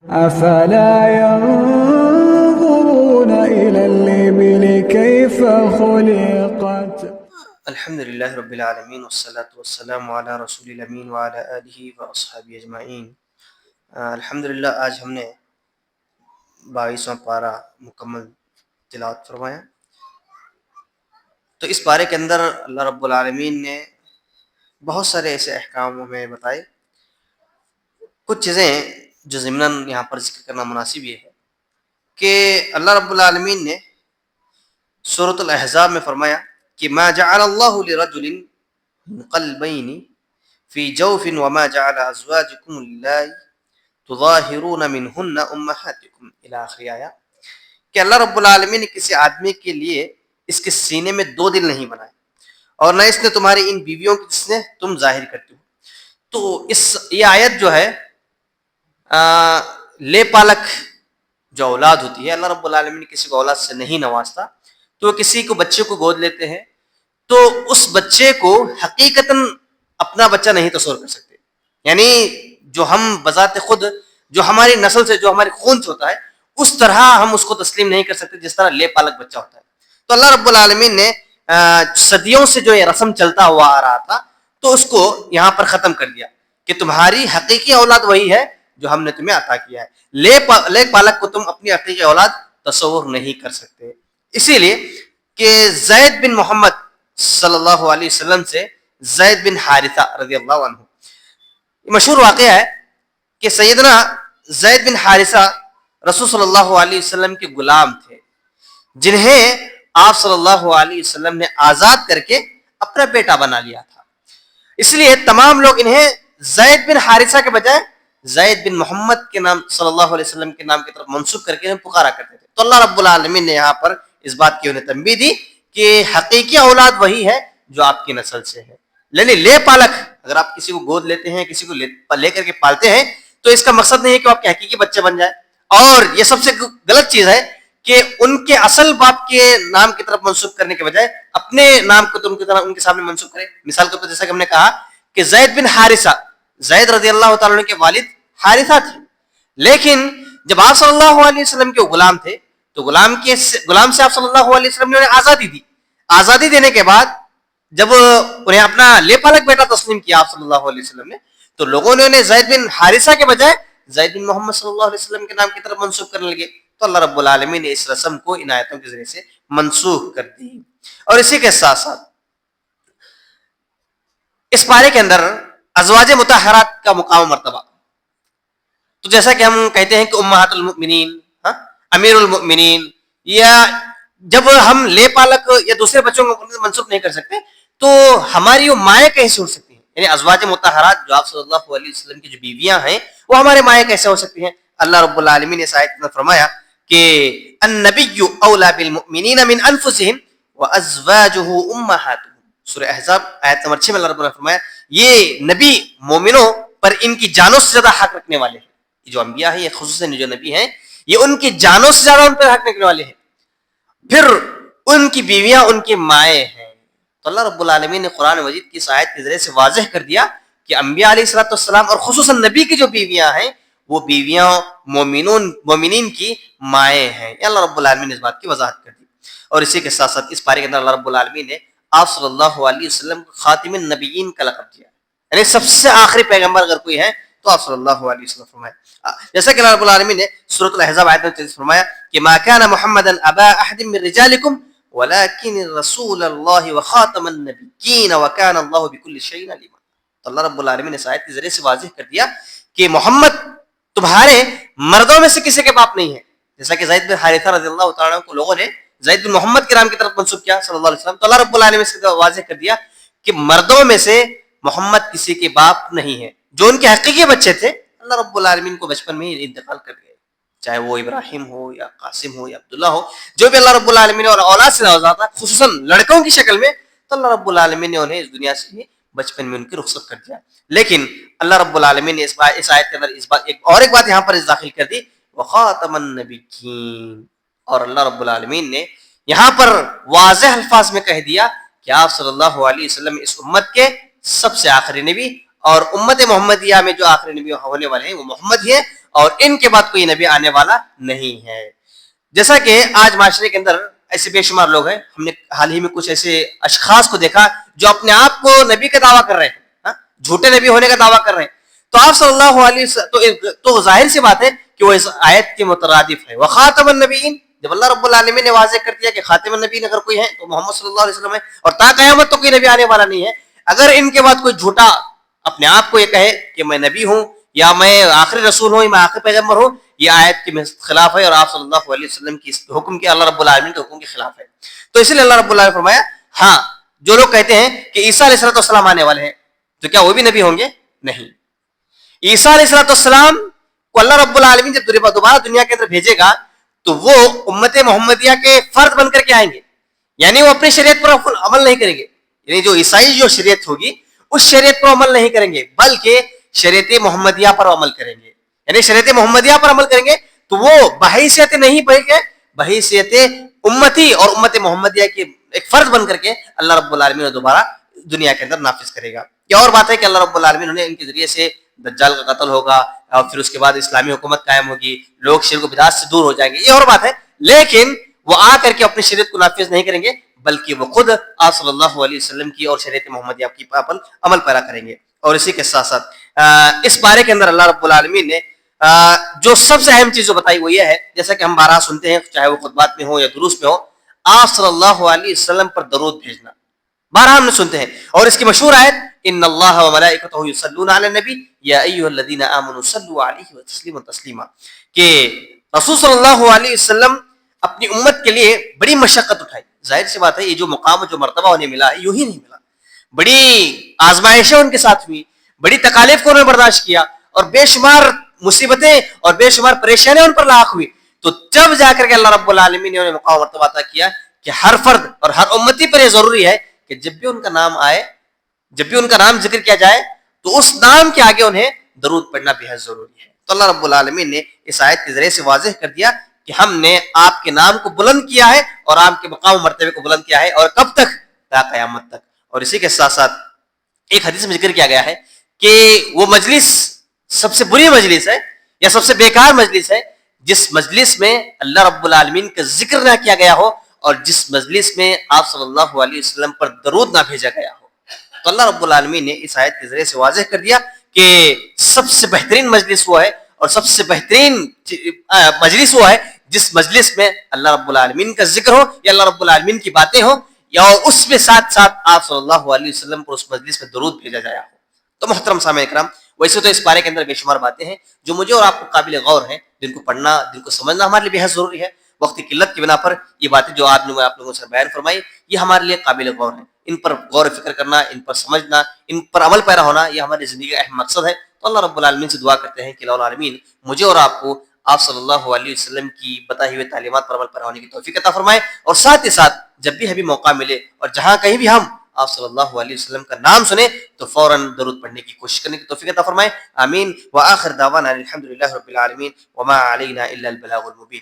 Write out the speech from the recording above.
أفلا ينظرون إلى الإبل كيف خلقت. الحمد للہ رب العالمین والصلاة والسلام علی رسول الامین وعلی آلہ واصحابہ اجمعین۔ الحمدللہ آج ہم نے 22واں پارہ مکمل تلاوت فرمایا۔ تو اس پارے کے اندر اللہ رب العالمین نے بہت سارے ایسے احکام ہمیں بتائے۔ کچھ چیزیں جو ضمناً یہاں پر ذکر کرنا مناسب یہ ہے کہ اللہ رب العالمین نے سورۃ الاحزاب میں فرمایا کہ ما جعل اللہ لرجل من قلبین فی جوف وما جعل ازواجکم اللہ تظاہرون منہن امہاتکم الی آخر آیا، کہ اللہ رب العالمین نے کسی آدمی کے لیے اس کے سینے میں 2 دل نہیں بنائے اور نہ اس نے تمہاری ان بیویوں کی جس نے تم ظاہر کرتے ہو۔ تو یہ آیت جو ہے لے پالک جو اولاد ہوتی ہے، اللہ رب العالمین نے کسی کو اولاد سے نہیں نوازتا، تو کسی کو بچے کو گود لیتے ہیں تو اس بچے کو حقیقتاً اپنا بچہ نہیں تصور کر سکتے، یعنی جو ہم بذات خود جو ہماری نسل سے جو ہمارے خون سے ہوتا ہے اس طرح ہم اس کو تسلیم نہیں کر سکتے جس طرح لے پالک بچہ ہوتا ہے۔ تو اللہ رب العالمین نے صدیوں سے جو یہ رسم چلتا ہوا آ رہا تھا تو اس کو یہاں پر ختم کر دیا کہ تمہاری حقیقی اولاد وہی ہے جو ہم نے تمہیں عطا کیا ہے، لے پالک کو تم اپنی حقیقی اولاد تصور نہیں کر سکتے۔ اسی لیے کہ زید بن محمد صلی اللہ علیہ وسلم سے زید بن حارثہ رضی اللہ عنہ، مشہور واقعہ ہے کہ سیدنا زید بن حارثہ رسول صلی اللہ علیہ وسلم کے غلام تھے جنہیں آپ صلی اللہ علیہ وسلم نے آزاد کر کے اپنا بیٹا بنا لیا تھا، اس لیے تمام لوگ انہیں زید بن حارثہ کے بجائے زید بن محمد کے نام صلی اللہ علیہ وسلم کے نام کی طرف منسوب کر کے پکارا کرتے تھے۔ تو اللہ رب العالمین نے یہاں پر اس بات کی انہیں تنبیہ دی کہ حقیقی اولاد وہی ہے جو آپ کی نسل سے ہے، یعنی لے پالک اگر آپ کسی کو گود لیتے ہیں، کسی کو لے کر کے پالتے ہیں تو اس کا مقصد نہیں ہے کہ آپ کے حقیقی بچے بن جائیں، اور یہ سب سے غلط چیز ہے کہ ان کے اصل باپ کے نام کی طرف منسوب کرنے کے بجائے اپنے نام کو ان کی طرح ان کے سامنے منسوب کریں۔ مثال کے طور پر جیسا کہ ہم نے کہا کہ زید بن حارثہ، زید رضی اللہ تعالیٰ عنہ کے والد حارثہ تھے، لیکن جب آپ صلی اللہ علیہ وسلم کے غلام تھے تو غلام سے آپ صلی اللہ علیہ وسلم نے انہیں آزادی دی۔ آزادی دینے کے بعد جب انہیں اپنا لے پالک بیٹا تسلیم کیا آپ صلی اللہ علیہ وسلم نے، تو لوگوں نے انہیں زید بن حارثہ کے بجائے زید بن محمد صلی اللہ علیہ وسلم کے نام کی طرف منسوخ کرنے لگے، تو اللہ رب العالمین نے اس رسم کو ان آیتوں کے ذریعے سے منسوخ کر دی۔ اور اسی کے ساتھ ساتھ اس پارے کے اندر ازواج مطہرات کا مقام و مرتبہ، تو جیسا کہ ہم کہتے ہیں کہ امہات المؤمنین، امیر المؤمنین، یا جب ہم لے پالک یا دوسرے بچوں کو منسوخ نہیں کر سکتے تو ہماری وہ مائیں کیسے ہو سکتی ہیں؟ یعنی ازواج مطہرات جو آپ صلی اللہ علیہ وسلم کی جو بیویاں ہیں وہ ہمارے مائیں کیسے ہو سکتی ہیں؟ اللہ رب العالمین نے اس آیت میں فرمایا کہ النبی اولی بالمؤمنین من انفسہم وازواجہ امہاتہم، سورہ احزاب آیت نمبر 6 میں اللہ رب العالمین نے فرمایا یہ نبی مومنوں پر ان کی جانوں سے زیادہ حق رکھنے والے ہیں۔ جو انبیاء ہیں، یہ خصوصاً جو نبی ہیں، یہ ان کی جانوں سے زیادہ ان پر حق رکھنے والے ہیں، پھر ان کی بیویاں ان کی مائیں ہیں۔ تو اللہ رب العالمین نے قرآن مجید کی اس آیت کے ذریعے سے واضح کر دیا کہ انبیاء علیہ الصلوۃ والسلام اور خصوصاً نبی کی جو بیویاں ہیں وہ بیویاں مومنین کی مائیں ہیں۔ یہ اللہ رب العالمین نے اس بات کی وضاحت کر دی۔ اور اسی کے ساتھ ساتھ اس پارے کے اندر اللہ رب العالمین نے آپ صلی اللہ علیہ وسلم کو خاتم النبیین کا لقب دیا، یعنی سب سے آخری پیغمبر اگر کوئی ہے تو آپ صلی اللہ علیہ وسلم فرمایا، جیسا کہ اللہ رب العالمین نے سورۃ الاحزاب آیت میں فرمایا کہ ما كان محمد ابا احد من رجالکم ولكن رسول اللہ وخاتم النبیین وكان اللہ بكل شيء عليما۔ تو اللہ رب العالمین نے اس آیت کے ذریعے سے واضح کر دیا کہ محمد تمہارے مردوں میں سے کسی کے باپ نہیں ہے، جیسا کہ زید بن حارثہ رضی اللہ تعالیٰ عنہ کو لوگوں نے زید بن محمد کے نام کی طرف منسوب کیا صلی اللہ علیہ وسلم، تو اللہ رب العالمین نے اس کو واضح کر دیا کہ مردوں میں سے محمد کسی کے باپ نہیں ہے۔ جو ان کے حقیقی بچے تھے اللہ رب العالمین کو بچپن میں ہی انتقال کر گئے، چاہے وہ ابراہیم ہو یا قاسم ہو یا عبداللہ ہو، جو بھی اللہ رب العالمین نے اور اولاد سے نوازا تھا خصوصاً لڑکوں کی شکل میں، تو اللہ رب العالمین نے انہیں اس دنیا سے ہی بچپن میں ان کی رخصت کر دیا۔ لیکن اللہ رب العالمین نے اس آیت کے اندر ایک بات یہاں پر داخل کر دی، وخاتم النبیین، اور اللہ رب العالمین نے یہاں پر واضح الفاظ میں کہہ دیا کہ آپ صلی اللہ علیہ وسلم اس امت کے سب سے آخری نبی اور امت محمدیہ میں جو آخری نبی ہونے والے ہیں وہ محمد ہی ہے اور ان کے بعد کوئی نبی آنے والا نہیں ہے. جیسا کہ آج معاشرے کے اندر ایسے بے شمار لوگ ہیں, ہم نے حال ہی میں کچھ ایسے اشخاص کو دیکھا جو اپنے آپ کو نبی کا دعویٰ کر رہے ہیں, جھوٹے نبی ہونے کا دعویٰ کر رہے ہیں. تو آپ صلی اللہ علیہ وسلم تو ظاہر سی بات ہے کہ وہ اس آیت کے مترادف ہے. وخاتم النبیین, جب اللہ رب العالمین نے واضح کر دیا کہ خاتم النبیین اگر کوئی ہے تو محمد صلی اللہ علیہ وسلم ہے, اور تا قیامت تو کوئی نبی آنے والا نہیں ہے. اگر ان کے بعد کوئی جھوٹا اپنے آپ کو یہ کہے کہ میں نبی ہوں یا میں آخری رسول ہوں یا میں آخری پیغمبر ہوں, یہ آیت کے خلاف ہے اور آپ صلی اللہ علیہ وسلم کی حکم کے, اللہ رب العالمین کے حکم کے خلاف ہے. تو اس لیے اللہ رب العالمین نے فرمایا ہاں جو لوگ کہتے ہیں کہ عیسیٰ علیہ السلام آنے والے ہیں تو کیا وہ بھی نبی ہوں گے؟ نہیں. عیسیٰ علیہ السلام کو اللہ رب العالمین جب دوبارہ دنیا کے اندر بھیجے گا تو وہ امت محمدیہ کے فرد بن کر کے آئیں گے, یعنی وہ اپنی شریعت پر عمل نہیں کریں گے. یعنی جو عیسائی جو شریعت ہوگی اس شریعت پر عمل نہیں کریں گے بلکہ شریعت محمدیہ پر عمل کریں گے. یعنی شریعت محمدیہ پر عمل کریں گے تو وہ بحیثیت نہیں بلکہ بحیثیت امتی اور امت محمدیہ کے ایک فرد بن کر کے اللہ رب العالمین دوبارہ دنیا کے اندر نافذ کرے گا. یہ اور بات ہے کہ اللہ رب العالمین نے ان کے ذریعے سے دجال کا قتل ہوگا اور پھر اس کے بعد اسلامی حکومت قائم ہوگی, لوگ شرک و بدعات سے دور ہو جائیں گے, یہ اور بات ہے. لیکن وہ آ کر کے اپنی شریعت کو نافذ نہیں کریں گے بلکہ وہ خود آپ صلی اللہ علیہ وسلم کی اور شریعت محمدیہ کی پر عمل پیرا کریں گے. اور اسی کے ساتھ ساتھ اس بارے کے اندر اللہ رب العالمین نے جو سب سے اہم چیز جو بتائی وہ یہ ہے, جیسا کہ ہم بارہا سنتے ہیں چاہے وہ خطبات میں ہو یا دروس میں ہو, آپ صلی اللہ علیہ وسلم پر درود بھیجنا بارہا ہم نے سنتے ہیں. اور اس کی مشہور آیت ان اللہ وملائکتہ یصلون علی النبی یا ایھا الذین آمنوا صلوا علیہ وسلموا تسلیما, کہ رسول صلی اللہ علیہ وسلم اپنی امت کے لیے بڑی مشقت اٹھائی. ظاہر سی بات ہے یہ جو مقام جو مرتبہ انہیں ملا ہے یوں ہی نہیں ملا, بڑی آزمائشیں ان کے ساتھ ہوئی, بڑی تکالیف کو انہوں نے برداشت کیا اور بے شمار مصیبتیں اور بے شمار پریشانیاں ان پر لاحق ہوئی. تو جب جا کر کے اللہ رب العالمین نے انہیں مقام مرتبہ عطا کیا کہ ہر فرد اور ہر امتی پر یہ ضروری ہے کہ جب بھی ان کا نام آئے, جب بھی ان کا نام ذکر کیا جائے تو اس نام کے آگے انہیں درود پڑھنا بے حد ضروری ہے. تو اللہ رب العالمین نے اس آیت کے ذریعے سے واضح کر دیا کہ ہم نے آپ کے نام کو بلند کیا ہے اور آپ کے مقام و مرتبے کو بلند کیا ہے, اور کب تک؟ تا قیامت تک. اور اسی کے ساتھ ساتھ ایک حدیث میں ذکر کیا گیا ہے کہ وہ مجلس سب سے بری مجلس ہے یا سب سے بیکار مجلس ہے جس مجلس میں اللہ رب العالمین کا ذکر نہ کیا گیا ہو اور جس مجلس میں آپ صلی اللہ علیہ وسلم پر درود نہ بھیجا گیا ہو. تو اللہ رب العالمین نے اس آیت کے ذریعے سے واضح کر دیا کہ سب سے بہترین مجلس وہ ہے اور سب سے بہترین مجلس وہ ہے جس مجلس میں اللہ رب العالمین کا ذکر ہو یا اللہ رب العالمین کی باتیں ہوں یا اس میں ساتھ ساتھ آپ صلی اللہ علیہ وسلم پر اس مجلس میں درود بھیجا جایا ہو. تو محترم سامعین کرام, ویسے تو اس بارے کے اندر بے شمار باتیں ہیں جو مجھے اور آپ کو قابل غور ہیں, جن کو پڑھنا جن کو سمجھنا ہمارے لیے بے حد ضروری ہے. وقت کی قلت کی بنا پر یہ باتیں جو آپ لوگوں سے بیان فرمائی یہ ہمارے لیے قابل غور ہیں. ان پر غور و فکر کرنا, ان پر سمجھنا, ان پر عمل پیرا ہونا یہ ہماری زندگی کا اہم مقصد ہے. تو اللہ رب العالمین سے دعا کرتے ہیں کہ اللہ العالمین مجھے اور آپ کو آپ صلی اللہ علیہ وسلم کی بتائی ہوئی تعلیمات پر عمل پیرا ہونے کی توفیق عطا فرمائے, اور ساتھ ہی ساتھ جب بھی ہمیں موقع ملے اور جہاں کہیں بھی ہم آپ صلی اللہ علیہ وسلم کا نام سنیں تو فوراً درود پڑھنے کی کوشش کرنے کی توفیق عطا فرمائے. آمین. وآخر دعوانا الحمدللہ رب العالمین وما علینا الا البلاغ المبین.